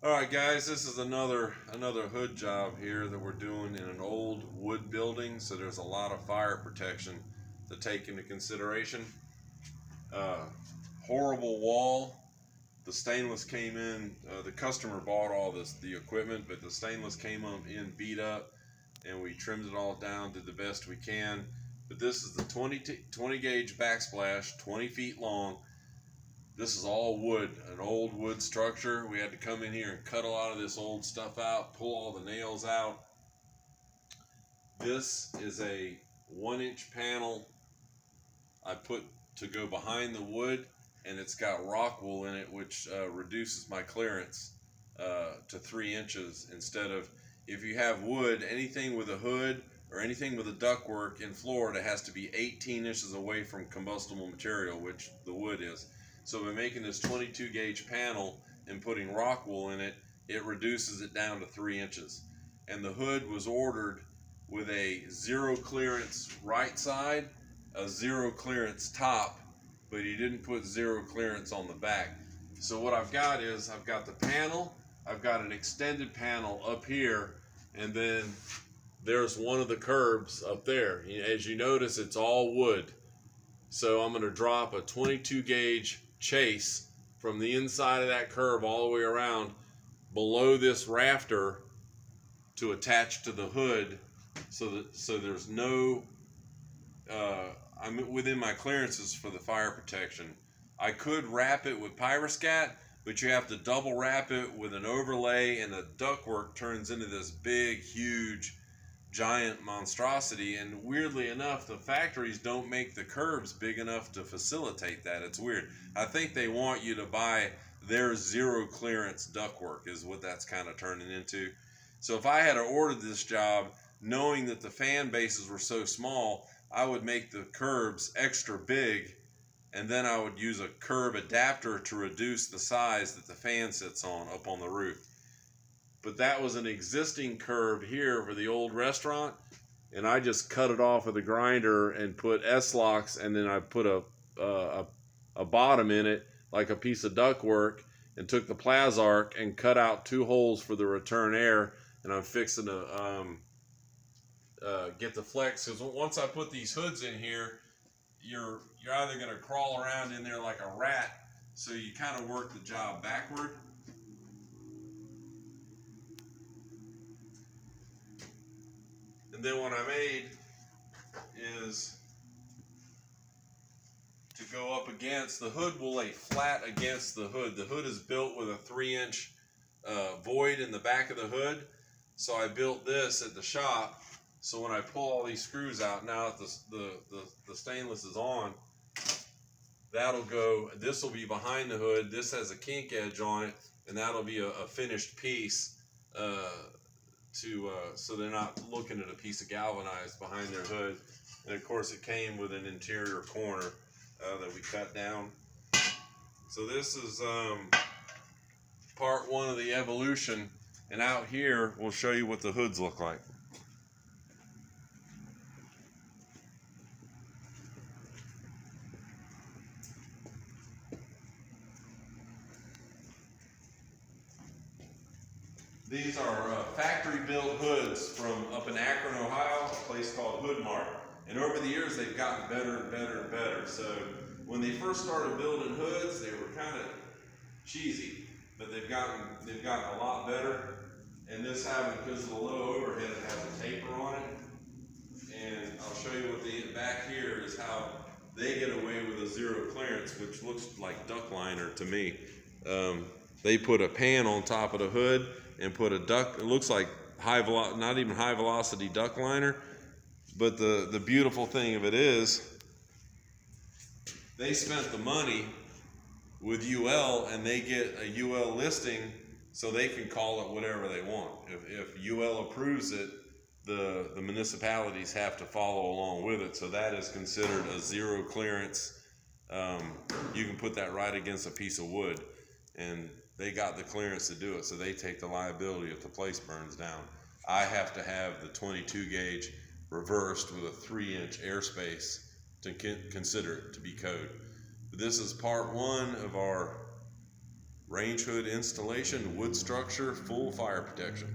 All right, guys, this is another hood job here that we're doing in an old wood building, so there's a lot of fire protection to take into consideration. Uh, Horrible wall. The stainless came in. The customer bought all the equipment, but the stainless came in beat up, and we trimmed it all down, did the best we can. But this is the 20 gauge backsplash, 20 feet long. This is all wood, an old wood structure. We had to come in here and cut a lot of this old stuff out, pull all the nails out. This is a 1 inch panel I put to go behind the wood, and it's got rock wool in it, which reduces my clearance to 3 inches instead of, if you have wood, anything with a hood or anything with a ductwork in Florida has to be 18 inches away from combustible material, which the wood is. So by making this 22 gauge panel and putting rock wool in it, it reduces it down to 3 inches. And the hood was ordered with a zero clearance right side, a zero clearance top, but he didn't put zero clearance on the back. So what I've got is I've got the panel, I've got an extended panel up here, and then there's one of the curbs up there. As you notice, it's all wood. So I'm going to drop a 22 gauge chase from the inside of that curb all the way around below this rafter to attach to the hood, so there's no I'm within my clearances for the fire protection. I could wrap it with pyroscat, but you have to double wrap it with an overlay, and the ductwork turns into this big, huge, giant monstrosity. And weirdly enough, the factories don't make the curbs big enough to facilitate that. It's weird. I think they want you to buy their zero clearance ductwork, is what that's kind of turning into. So if I had ordered this job knowing that the fan bases were so small, I would make the curbs extra big, and then I would use a curb adapter to reduce the size that the fan sits on up on the roof. But that was an existing curb here for the old restaurant, and I just cut it off with a grinder and put S-locks, and then I put a bottom in it like a piece of ductwork, and took the Plazark and cut out 2 holes for the return air, and I'm fixing to get the flex, because once I put these hoods in here, you're either going to crawl around in there like a rat, so you kind of work the job backward. And then what I made is to go up against the hood, will lay flat against the hood. The hood is built with a 3 inch void in the back of the hood, so I built this at the shop. So when I pull all these screws out, now that the stainless is on, that'll go, this will be behind the hood, this has a kink edge on it, and that'll be a finished piece, so they're not looking at a piece of galvanized behind their hood. And of course it came with an interior corner that we cut down. So this is part one of the evolution, and out here we'll show you what the hoods look like. These are factory-built hoods from up in Akron, Ohio, a place called Hoodmart. And over the years, they've gotten better and better and better. So when they first started building hoods, they were kind of cheesy, but they've gotten a lot better. And this having, because of the low overhead, it has a taper on it. And I'll show you what the back here is, how they get away with a zero clearance, which looks like duct liner to me. They put a pan on top of the hood and put a duct, it looks like not even high velocity duct liner, but the beautiful thing of it is they spent the money with UL, and they get a UL listing, so they can call it whatever they want. If UL approves it, the municipalities have to follow along with it. So that is considered a zero clearance. You can put that right against a piece of wood, and they got the clearance to do it, so they take the liability if the place burns down. I have to have the 22 gauge reversed with a 3 inch airspace to consider it to be code. This is part one of our Range hood installation, wood structure, full fire protection.